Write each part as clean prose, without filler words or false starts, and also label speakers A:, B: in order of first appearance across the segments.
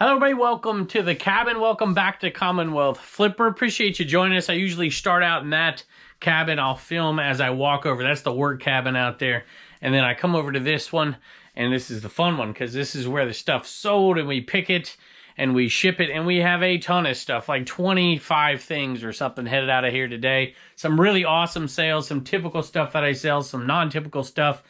A: Hello everybody, welcome to the cabin. Welcome back to Commonwealth Flipper. Appreciate you joining us. I usually start out in that cabin. I'll film as I walk over. That's the work cabin out there. And then I come over to this one, and this is the fun one because this is where the stuff's sold and we pick it and we ship it, and we have a ton of stuff, like 25 things or something headed out of here today. Some really awesome sales, some typical stuff that I sell, some non-typical stuff.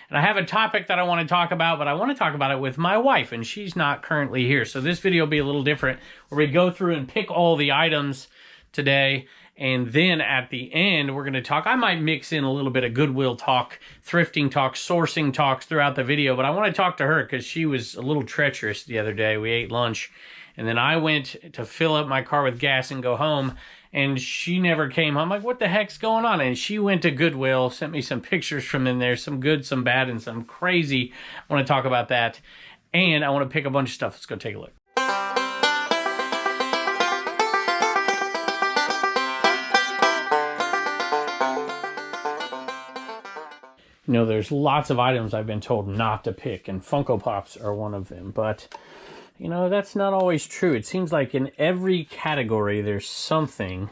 A: And I have a topic that I want to talk about, but I want to talk about it with my wife, and she's not currently here. So this video will be a little different, where we go through and pick all the items today, and then at the end, we're going to talk. I might mix in a little bit of Goodwill talk, thrifting talk, sourcing talks throughout the video, but I want to talk to her because she was a little treacherous the other day. We ate lunch, and then I went to fill up my car with gas and go home, and she never came home. I'm like, what the heck's going on? And she went to Goodwill, sent me some pictures from in there, some good, some bad, and some crazy. I want to talk about that. And I want to pick a bunch of stuff. Let's go take a look. You know, there's lots of items I've been told not to pick, and Funko Pops are one of them. But you know, that's not always true. It seems like in every category, there's something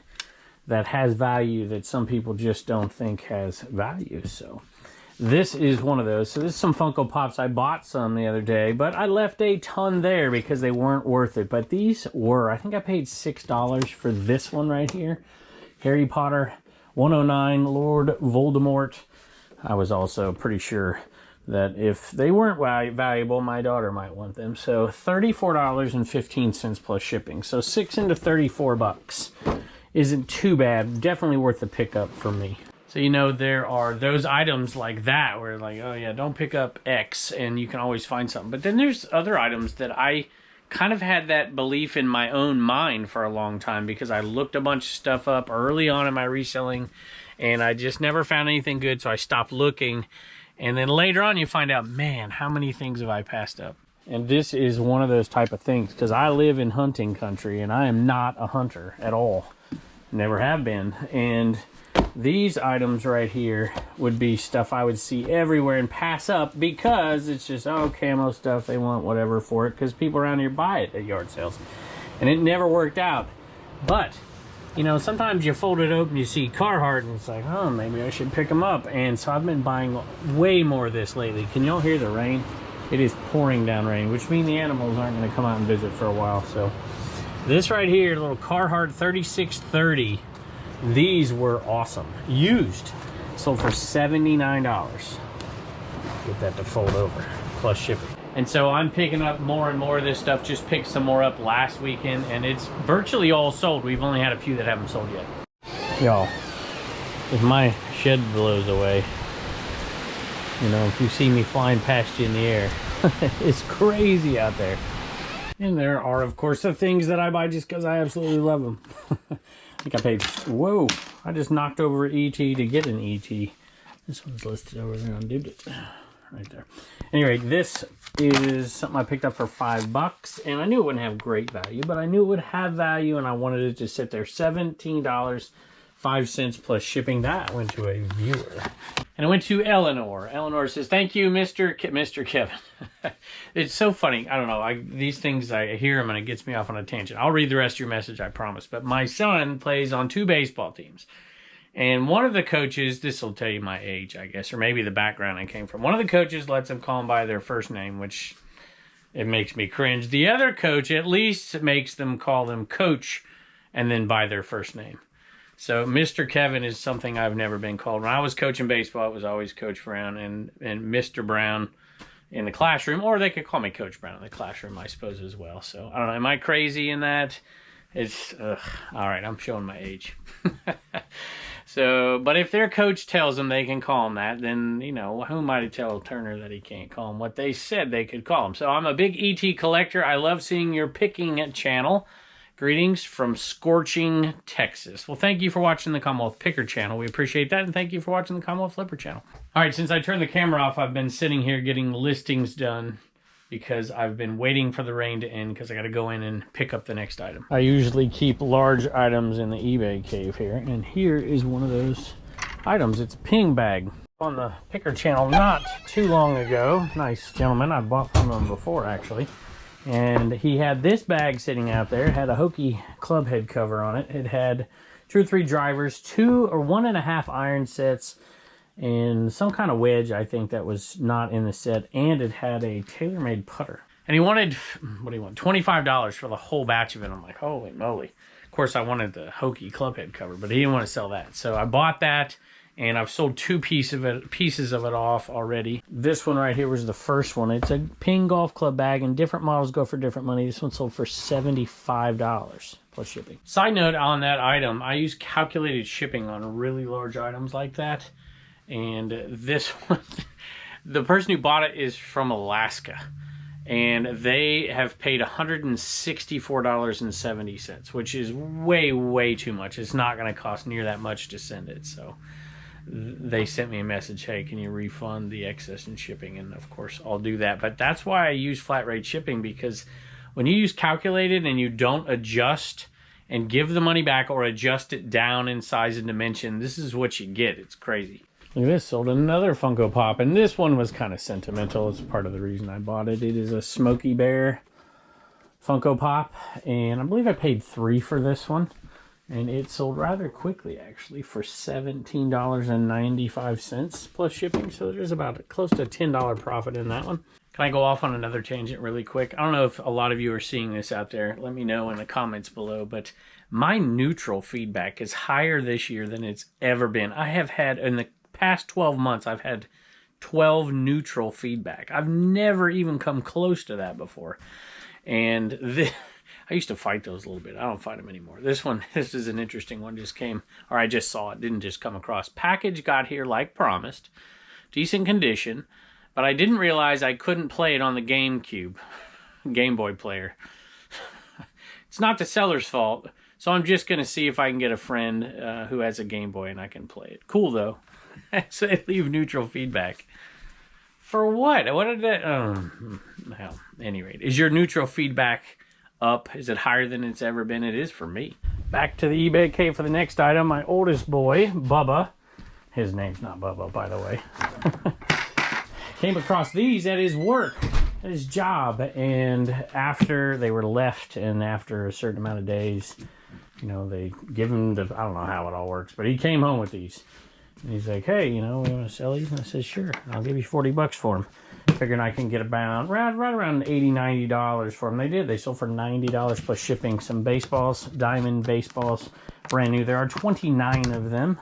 A: that has value that some people just don't think has value. So this is one of those. So this is some Funko Pops. I bought some the other day, but I left a ton there because they weren't worth it. But these were, I think I paid $6 for this one right here. Harry Potter 109, Lord Voldemort. I was also pretty sure that if they weren't valuable, my daughter might want them. So $34.15 plus shipping. So 6 into 34 bucks isn't too bad. Definitely worth the pickup for me. So, you know, there are those items like that where like, oh yeah, don't pick up X and you can always find something. But then there's other items that I kind of had that belief in my own mind for a long time because I looked a bunch of stuff up early on in my reselling and I just never found anything good. So I stopped looking. And then later on, you find out, man, how many things have I passed up? And this is one of those type of things, because I live in hunting country, and I am not a hunter at all. Never have been. And these items right here would be stuff I would see everywhere and pass up because it's just, oh, camo stuff, they want whatever for it, because people around here buy it at yard sales. And it never worked out. But you know, sometimes you fold it open, you see Carhartt, and it's like, oh, maybe I should pick them up. And so I've been buying way more of this lately. Can y'all hear the rain? It is pouring down rain, which means the animals aren't going to come out and visit for a while. So this right here, little Carhartt 3630, these were awesome. Used. Sold for $79. Get that to fold over, plus shipping. And so I'm picking up more and more of this stuff. Just picked some more up last weekend, and it's virtually all sold. We've only had a few that haven't sold yet. Y'all, if my shed blows away, you know, if you see me flying past you in the air, it's crazy out there. And there are, of course, the things that I buy just because I absolutely love them. I think I paid, whoa, I just knocked over ET to get an ET. This one's listed over there on Dibdit. Right there. Anyway, this is something I picked up for $5, and I knew it wouldn't have great value, but I knew it would have value, and I wanted it to sit there. $17.05 plus shipping. That went to a viewer, and it went to Eleanor. Eleanor says, "Thank you, Mr. Kevin." It's so funny. I don't know. These things, I hear them, and it gets me off on a tangent. I'll read the rest of your message, I promise. But my son plays on 2 baseball teams. And one of the coaches, this will tell you my age, I guess, or maybe the background I came from. One of the coaches lets them call them by their first name, which it makes me cringe. The other coach at least makes them call them coach and then by their first name. So Mr. Kevin is something I've never been called. When I was coaching baseball, it was always Coach Brown and Mr. Brown in the classroom, or they could call me Coach Brown in the classroom, I suppose, as well. So I don't know. Am I crazy in that? It's, all right, I'm showing my age. So, but if their coach tells them they can call him that, then, you know, who am I to tell Turner that he can't call him what they said they could call him? So I'm a big ET collector. I love seeing your picking channel. Greetings from scorching Texas. Well, thank you for watching the Commonwealth Picker channel. We appreciate that, and thank you for watching the Commonwealth Flipper channel. All right, since I turned the camera off, I've been sitting here getting listings done because I've been waiting for the rain to end because I got to go in and pick up the next item. I usually keep large items in the eBay cave here, and here is one of those items. It's a ping bag. On the Picker channel not too long ago. Nice gentleman. I bought from him before, actually. And he had this bag sitting out there. It had a hokey club head cover on it. It had 2 or 3 drivers, 2 or 1.5 iron sets, and some kind of wedge, I think, that was not in the set. And it had a tailor-made putter. And he wanted, what do you want, $25 for the whole batch of it. I'm like, holy moly. Of course, I wanted the hokey club head cover, but he didn't want to sell that. So I bought that. And I've sold 2 pieces of it off already. This one right here was the first one. It's a Ping golf club bag, and different models go for different money. This one sold for $75 plus shipping. Side note on that item, I use calculated shipping on really large items like that. And this one, the person who bought it is from Alaska. And they have paid $164.70, which is way, way too much. It's not going to cost near that much to send it, so they sent me a message, hey, can you refund the excess in shipping? And of course I'll do that. But that's why I use flat rate shipping, because when you use calculated and you don't adjust and give the money back or adjust it down in size and dimension, this is what you get. It's crazy. Look at this, sold another Funko Pop, and this one was kind of sentimental. It's part of the reason I bought it. It is a Smokey Bear Funko Pop, and I believe I paid $3 for this one. And it sold rather quickly, actually, for $17.95 plus shipping. So there's about close to a $10 profit in that one. Can I go off on another tangent really quick? I don't know if a lot of you are seeing this out there. Let me know in the comments below. But my neutral feedback is higher this year than it's ever been. I have had, in the past 12 months, I've had 12 neutral feedback. I've never even come close to that before. And I used to fight those a little bit. I don't fight them anymore. This is an interesting one. Just came, or I just saw it. Didn't just come across. Package got here like promised. Decent condition. But I didn't realize I couldn't play it on the GameCube. Game Boy player. It's not the seller's fault. So I'm just going to see if I can get a friend who has a Game Boy and I can play it. Cool, though. So they leave neutral feedback. For what? What did that... Well, at any rate. Is your neutral feedback up? Is it higher than it's ever been? It is for me. Back to the eBay cave for the next item. My oldest boy, Bubba, his name's not Bubba, by the way, came across these at his work, at his job, and after they were left, and after a certain amount of days, you know, they give him the, I don't know how it all works, but he came home with these. And he's like, hey, you know, we want to sell these? And I said, sure, I'll give you $40 for them. Figuring I can get about right around $80, $90 for them. They did. They sold for $90 plus shipping. Some baseballs, diamond baseballs, brand new. There are 29 of them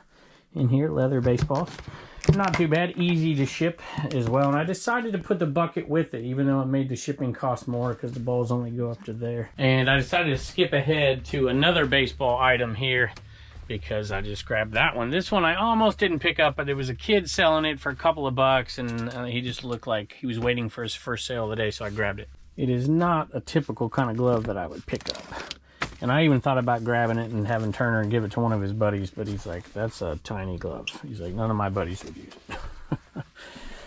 A: in here, leather baseballs. Not too bad, easy to ship as well. And I decided to put the bucket with it, even though it made the shipping cost more because the balls only go up to there. And I decided to skip ahead to another baseball item here, because I just grabbed that one. This one I almost didn't pick up, but there was a kid selling it for a couple of bucks, and he just looked like he was waiting for his first sale of the day, so I grabbed it. It is not a typical kind of glove that I would pick up. And I even thought about grabbing it and having Turner give it to one of his buddies, but he's like, that's a tiny glove. He's like, none of my buddies would use it.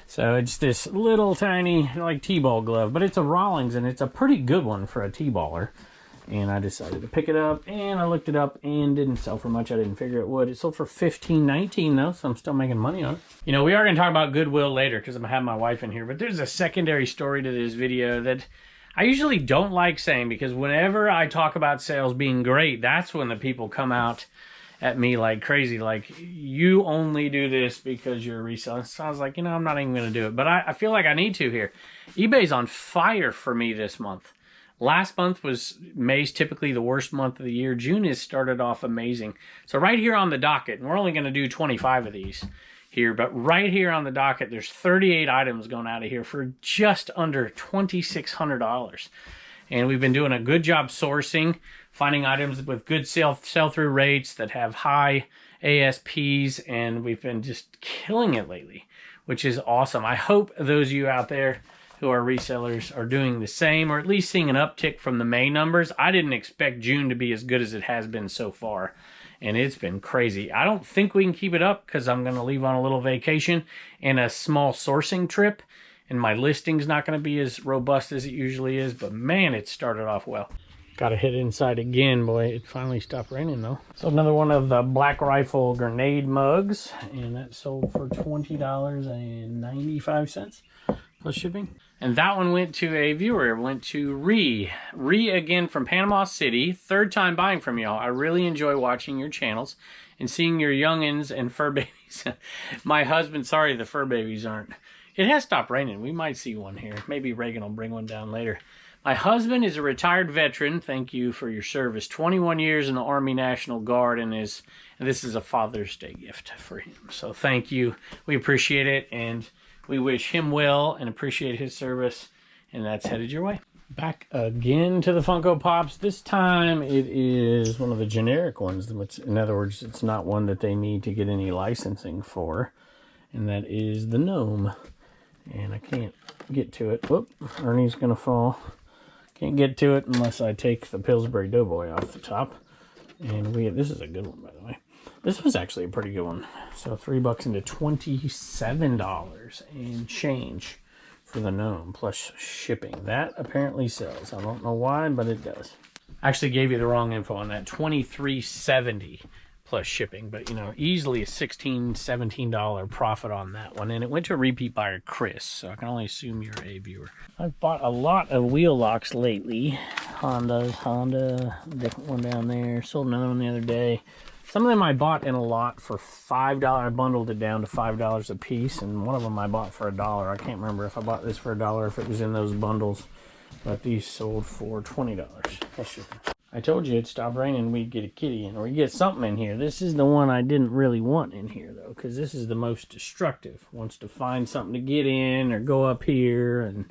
A: So it's this little tiny, like, T-ball glove, but it's a Rawlings, and it's a pretty good one for a T-baller. And I decided to pick it up, and I looked it up, and didn't sell for much. I didn't figure it would. It sold for $15.19 though, so I'm still making money on it. You know, we are going to talk about Goodwill later, because I'm going to have my wife in here, but there's a secondary story to this video that I usually don't like saying, because whenever I talk about sales being great, that's when the people come out at me like crazy, like, you only do this because you're a reseller. So I was like, you know, I'm not even going to do it, but I feel like I need to here. eBay's on fire for me this month. Last month was, May's typically the worst month of the year. June has started off amazing. So right here on the docket, and we're only going to do 25 of these here, but right here on the docket, there's 38 items going out of here for just under $2,600. And we've been doing a good job sourcing, finding items with good sell-through rates that have high ASPs, and we've been just killing it lately, which is awesome. I hope those of you out there who are resellers are doing the same, or at least seeing an uptick from the May numbers. I didn't expect June to be as good as it has been so far, and it's been crazy. I don't think we can keep it up, because I'm going to leave on a little vacation and a small sourcing trip, and my listing's not going to be as robust as it usually is, but man, it started off well. Got to hit inside again, boy. It finally stopped raining, though. So another one of the Black Rifle grenade mugs, and that sold for $20.95 plus shipping. And that one went to a viewer, went to Ree again from Panama City. Third time buying from y'all. I really enjoy watching your channels and seeing your youngins and fur babies. My husband, sorry the fur babies aren't. It has stopped raining. We might see one here. Maybe Reagan will bring one down later. My husband is a retired veteran. Thank you for your service. 21 years in the Army National Guard, and this is a Father's Day gift for him. So thank you. We appreciate it, and we wish him well and appreciate his service. And that's headed your way. Back again to the Funko Pops. This time it is one of the generic ones. In other words, it's not one that they need to get any licensing for. And that is the gnome. And I can't get to it. Whoop, Ernie's going to fall. Can't get to it unless I take the Pillsbury Doughboy off the top. And this is a good one, by the way. This was actually a pretty good one. So $3 into $27 and change for the gnome plus shipping. That apparently sells. I don't know why, but it does. I actually gave you the wrong info on that. $23.70 plus shipping, but you know, easily a $16-17 profit on that one. And it went to a repeat buyer, Chris, so I can only assume you're a viewer. I've bought a lot of wheel locks lately. Honda, different one down there. Sold another one the other day. Some of them I bought in a lot for $5. I bundled it down to $5 a piece, and one of them I bought for $1. I can't remember if I bought this for $1 or if it was in those bundles, but these sold for $20. That's shipping. I told you it'd stop raining, we'd get a kitty in, or we'd get something in here. This is the one I didn't really want in here, though, because this is the most destructive. Wants to find something to get in or go up here, and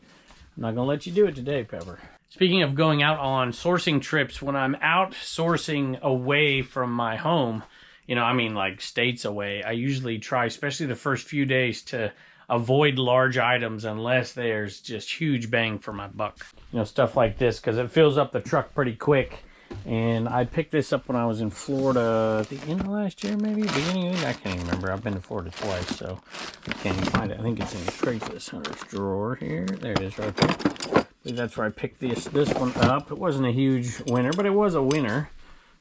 A: I'm not going to let you do it today, Pepper. Speaking of going out on sourcing trips, when I'm out sourcing away from my home, you know, I mean like states away, I usually try, especially the first few days, to avoid large items unless there's just huge bang for my buck. You know, stuff like this, because it fills up the truck pretty quick. And I picked this up when I was in Florida at the end of last year, maybe? Beginning of the year? I can't even remember. I've been to Florida twice, so I can't even find it. I think it's in the Craigslist Hunter's drawer here. There it is right there. That's where I picked this one up. It wasn't a huge winner, but it was a winner.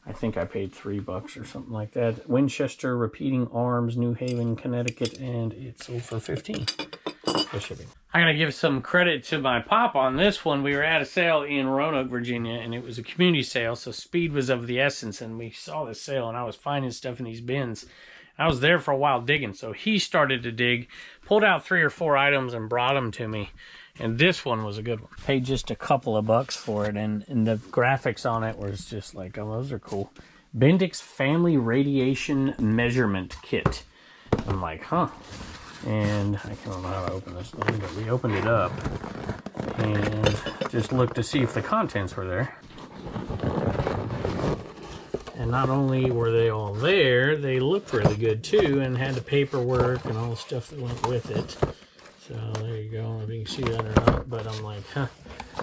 A: I think I paid $3 or something like that. Winchester Repeating Arms, New Haven, Connecticut, and it sold for $15 for shipping. I gotta give some credit to my pop on this one. We were at a sale in Roanoke, Virginia, and it was a community sale, so speed was of the essence, and we saw this sale, and I was finding stuff in these bins. I was there for a while digging, so he started to dig, pulled out 3 or 4 items, and brought them to me. And this one was a good one. Paid just a couple of bucks for it, and the graphics on it was just like, oh, those are cool. Bendix Family Radiation Measurement Kit. I'm like, huh. And I don't know how to open this thing, but we opened it up and just looked to see if the contents were there. And not only were they all there, they looked really good too, and had the paperwork and all the stuff that went with it. So there you go. I don't know if you can see that or not, but I'm like, huh,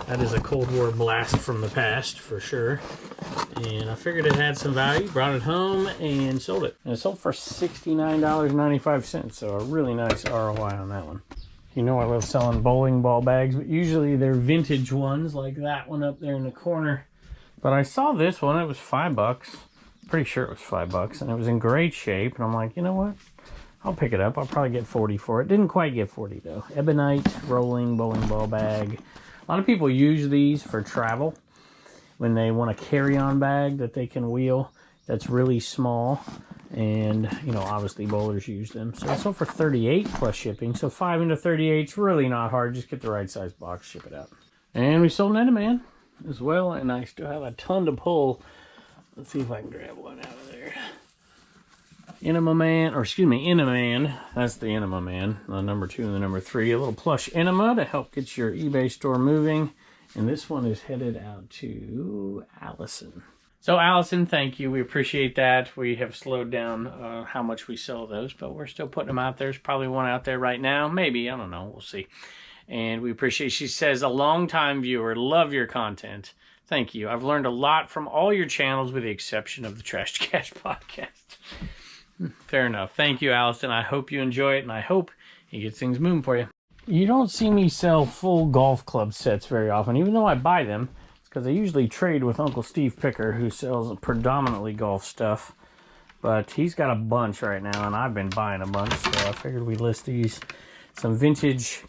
A: that is a Cold War blast from the past for sure. And I figured it had some value, brought it home, and sold it. And it sold for $69.95, so a really nice ROI on that one. You know I love selling bowling ball bags, but usually they're vintage ones, like that one up there in the corner. But I saw this one, it was $5. Pretty sure it was $5, and it was in great shape, and I'm like, you know what? I'll pick it up. I'll probably get 40 for it. Didn't quite get 40 though. Ebonite rolling bowling ball bag. A lot of people use these for travel when they want a carry-on bag that they can wheel that's really small. And, you know, obviously bowlers use them. So it's sold for $38 plus shipping. So 5 into 38 is really not hard. Just get the right size box, ship it out. And we sold an Enaman as well. And I still have a ton to pull. Let's see if I can grab one out of there. Enema Man, that's the Enema Man, the number 2 and the number 3. A little plush enema to help get your eBay store moving. And this one is headed out to Allison. So Allison, thank you. We appreciate that. We have slowed down how much we sell those, but we're still putting them out there. There's probably one out there right now. Maybe, I don't know. We'll see. And we appreciate, she says, a long-time viewer, love your content. Thank you. I've learned a lot from all your channels with the exception of the Trash to Cash podcast. Fair enough. Thank you, Allison. I hope you enjoy it, and I hope he gets things moving for you. You don't see me sell full golf club sets very often, even though I buy them. It's because I usually trade with Uncle Steve Picker, who sells predominantly golf stuff. But he's got a bunch right now, and I've been buying a bunch, so I figured we'd list these. Some vintage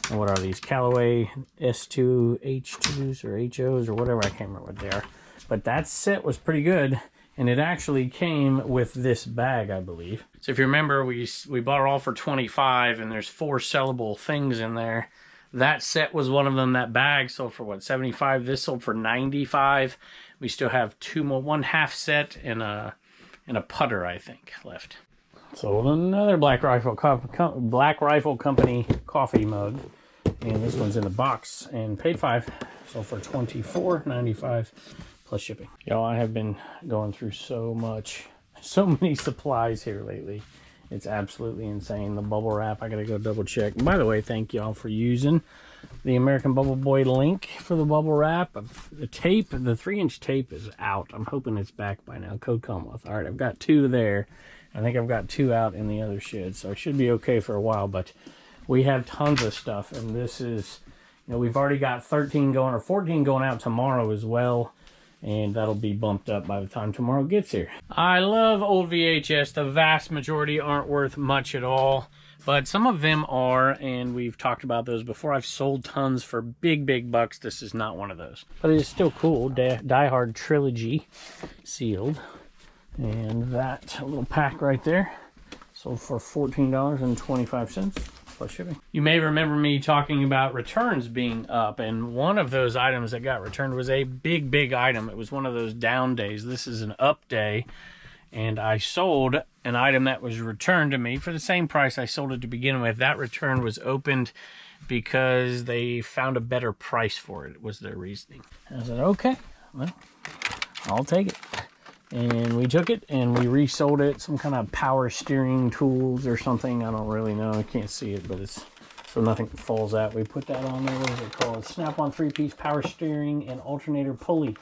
A: And what are these? Callaway S2H2s or HOs or whatever. I can't remember what they are. But that set was pretty good. And it actually came with this bag, I believe. So if you remember, we bought it all for $25, and there's 4 sellable things in there. That set was one of them. That bag sold for what, $75? This sold for $95. We still have 2 more, 1/2 set and a putter, I think, left. Sold another Black Rifle Company coffee mug, and this one's in the box and paid $5. Sold for $24.95 plus shipping. Y'all, I have been going through so many supplies here lately. It's absolutely insane. The bubble wrap, I gotta go double check. And by the way, thank y'all for using the American Bubble Boy link for the bubble wrap. The tape, the 3-inch tape is out. I'm hoping it's back by now. Code Commonwealth. All right, I've got 2 there. I think I've got 2 out in the other shed, so I should be okay for a while. But we have tons of stuff, and this is, you know, we've already got 13 going or 14 going out tomorrow as well. And that'll be bumped up by the time tomorrow gets here. I love old VHS. The vast majority aren't worth much at all, but some of them are, and we've talked about those before. I've sold tons for big bucks. This is not one of those, but it is still cool. Die Hard Trilogy sealed, and that little pack right there sold for $14.25 plus shipping. You may remember me talking about returns being up, and one of those items that got returned was a big item. It was one of those down days. This is an up day, and I sold an item that was returned to me for the same price I sold it to begin with. That return was opened because they found a better price for it, was their reasoning. I said, okay, well, I'll take it. And we took it and we resold it, some kind of power steering tools or something. I don't really know. I can't see it, but it's so nothing falls out. We put that on there. What is it called? Snap-on 3-piece power steering and alternator puller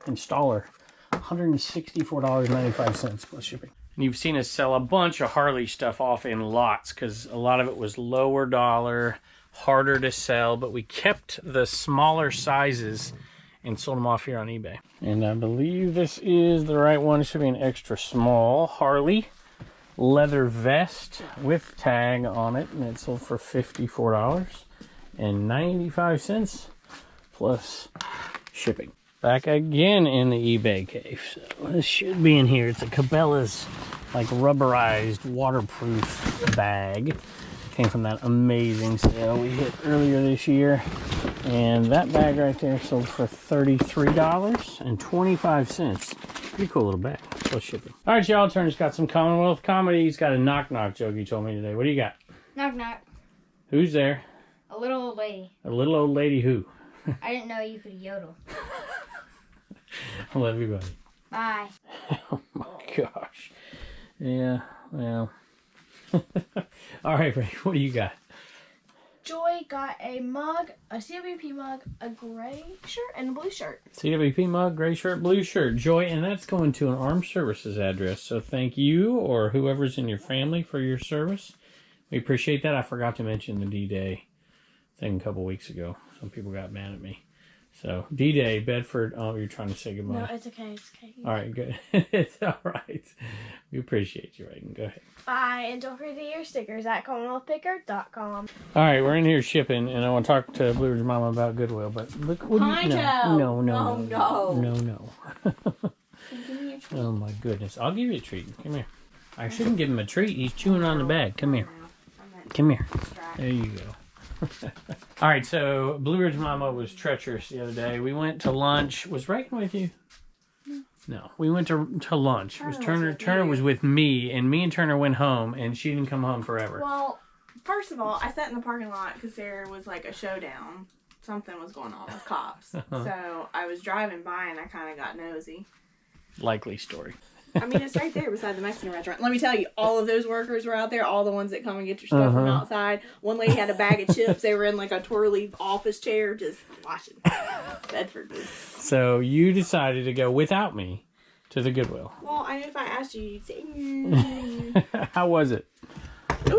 A: installer. $164.95 plus shipping. And you've seen us sell a bunch of Harley stuff off in lots because a lot of it was lower dollar, harder to sell, but we kept the smaller sizes and sold them off here on eBay. And I believe this is the right one. It should be an extra small Harley leather vest with tag on it, and it sold for $54.95 plus shipping. Back again in the eBay cave. So this should be in here. It's a Cabela's like rubberized waterproof bag. Came from that amazing sale we hit earlier this year. And that bag right there sold for $33.25. Pretty cool little bag, plus shipping. All right, y'all, Turner's got some Commonwealth comedy. He's got a knock-knock joke he told me today. What do you got?
B: Knock-knock.
A: Who's there?
B: A little old lady.
A: A little old lady who?
B: I didn't know you could yodel.
A: I love you, buddy.
B: Bye.
A: Oh, my gosh. Yeah, well. All right, Frank, what do you got?
C: Joy got a mug, a CWP mug, a gray shirt, and a blue shirt.
A: CWP mug, gray shirt, blue shirt. Joy, and that's going to an armed services address. So thank you or whoever's in your family for your service. We appreciate that. I forgot to mention the D-Day thing a couple weeks ago. Some people got mad at me. So, D-Day, Bedford. Oh, you're trying to say goodbye.
C: No, it's okay. It's okay.
A: All right, good. It's all right. We appreciate you, Reagan. Go ahead.
C: Bye, and don't forget to get your stickers at CommonwealthPicker.com.
A: All right, we're in here shipping, and I want to talk to Blue Ridge Mama about Goodwill, but look, what do you... No. Oh, my goodness. I'll give you a treat. Come here. I shouldn't give him a treat. He's chewing on the bag. Come here. Come here. There you go. All right, so Blue Ridge Mama was treacherous the other day. We went to lunch. Was Reagan with you? No, we went to lunch. Turner was with me, and me and Turner went home, and she didn't come home forever.
C: Well, first of all, I sat in the parking lot because there was like a showdown. Something was going on with cops. So I was driving by, and I kind of got nosy.
A: Likely story.
C: I mean, it's right there beside the Mexican restaurant. Let me tell you, all of those workers were out there, all the ones that come and get your stuff from outside. One lady had a bag of chips. They were in like a twirly office chair just watching. Bedford was... So
A: you decided to go without me to the Goodwill.
C: Well, I knew if I asked you, you'd say...
A: How was it?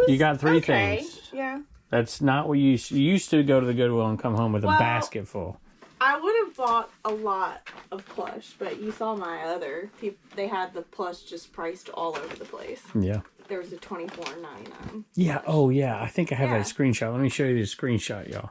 A: You got three things.
C: Yeah.
A: That's not what you used to go to the Goodwill and come home with a basket full.
C: I would have bought a lot of plush, but you saw my other people. They had the plush just priced all over the place.
A: Yeah.
C: there was a $24.99.
A: Yeah. Oh, yeah. I think I have
C: Yeah.
A: that screenshot. Let me show you the screenshot, y'all.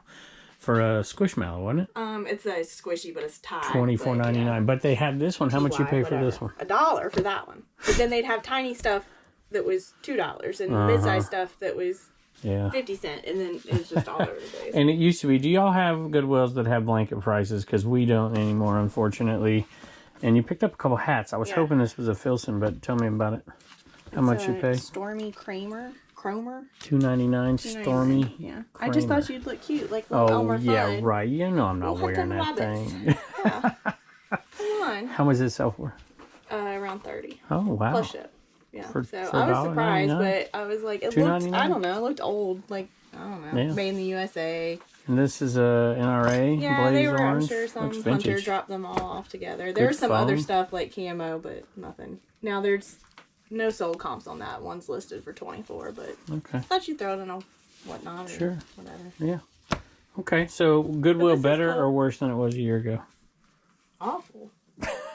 A: For a Squishmallow, wasn't it?
C: It's a squishy, but it's tied.
A: $24.99. But they had this one. How much you pay for this one?
C: $1 for that one. But then they'd have tiny stuff that was $2 and mid-sized stuff that was 50 cents, and then it was just all over the place.
A: And it used to be. Do y'all have Goodwills that have blanket prices? Because we don't anymore, unfortunately. And you picked up a couple hats. I was hoping this was a Filson, but tell me about it. How much you pay?
C: Stormy Cromer.
A: $2.99 Stormy.
C: Yeah.
A: Kramer.
C: I just thought you'd look cute, like little Elmer Fudd.
A: Right. You know I'm not wearing that thing.
C: Yeah. Come on.
A: How much does it sell for?
C: Around 30.
A: Oh wow.
C: Plus ship. Yeah.
A: For
C: I was surprised,
A: $1.99?
C: but I was like, it looked, I don't know, it looked old. Like, I don't know.
A: Yeah.
C: Made in the USA.
A: And this is a NRA.
C: Yeah,
A: Blaze
C: they were,
A: orange.
C: I'm sure some
A: Looks
C: hunter
A: vintage.
C: dropped them all off together. There was some other
A: foam.
C: stuff like camo, but nothing. Now there's no sold comps on that. One's listed for 24, but
A: Okay.
C: I thought you'd throw it in a whatnot or
A: Sure.
C: whatever.
A: Yeah. Okay, so Goodwill
C: this is
A: better
C: cool.
A: or worse than it was a year ago?
C: Awful.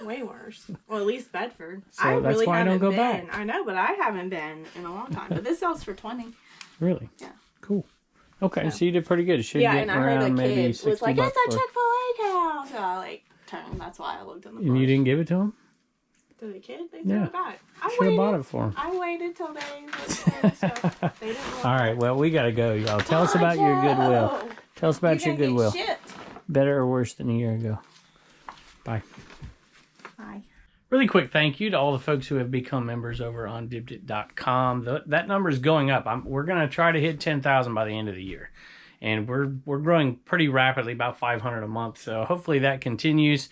C: Way worse. Well, at least Bedford.
A: So
C: I
A: that's
C: really
A: why I don't
C: haven't
A: go
C: been.
A: back.
C: I know, but I haven't been in a long time. But this sells for 20.
A: Really?
C: Yeah.
A: Cool. Okay,
C: Yeah.
A: so you did pretty good. It should
C: Yeah,
A: get
C: and I heard
A: around
C: a
A: maybe
C: kid
A: 60
C: was like,
A: bucks
C: "It's a
A: for-
C: Chick-fil-A cow." So I like turned. That's why I looked in the.
A: And you didn't give it to him?
C: To the kid, they
A: Yeah.
C: threw it back. I
A: Should have
C: waited.
A: bought it for him.
C: I waited till they looked at stuff. They didn't want
A: All right, well, we got to go, y'all. Tell us about your Goodwill. Tell us about your
C: You're gonna
A: Goodwill.
C: get shipped.
A: Better or worse than a year ago? Bye.
C: Bye.
A: Really quick thank you to all the folks who have become members over on dibdit.com. That number is going up. We're going to try to hit 10,000 by the end of the year. And we're growing pretty rapidly, about 500 a month. So hopefully that continues.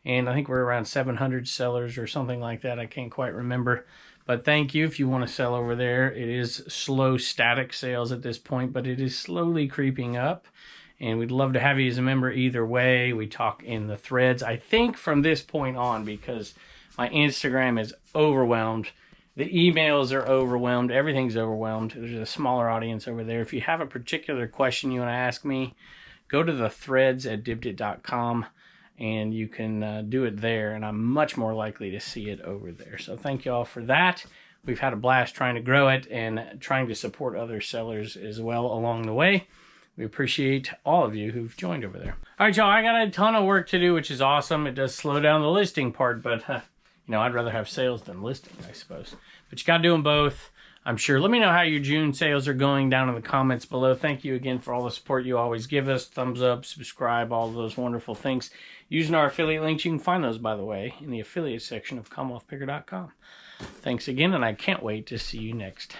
A: And I think we're around 700 sellers or something like that. I can't quite remember. But thank you if you want to sell over there. It is slow, static sales at this point, but it is slowly creeping up. And we'd love to have you as a member either way. We talk in the threads, I think, from this point on, because my Instagram is overwhelmed. The emails are overwhelmed. Everything's overwhelmed. There's a smaller audience over there. If you have a particular question you want to ask me, go to the threads at dibdit.com and you can do it there. And I'm much more likely to see it over there. So thank you all for that. We've had a blast trying to grow it and trying to support other sellers as well along the way. We appreciate all of you who've joined over there. All right, y'all, I got a ton of work to do, which is awesome. It does slow down the listing part, but you know, I'd rather have sales than listing, I suppose. But you got to do them both, I'm sure. Let me know how your June sales are going down in the comments below. Thank you again for all the support you always give us. Thumbs up, subscribe, all those wonderful things. Using our affiliate links, you can find those, by the way, in the affiliate section of CommonwealthPicker.com. Thanks again, and I can't wait to see you next.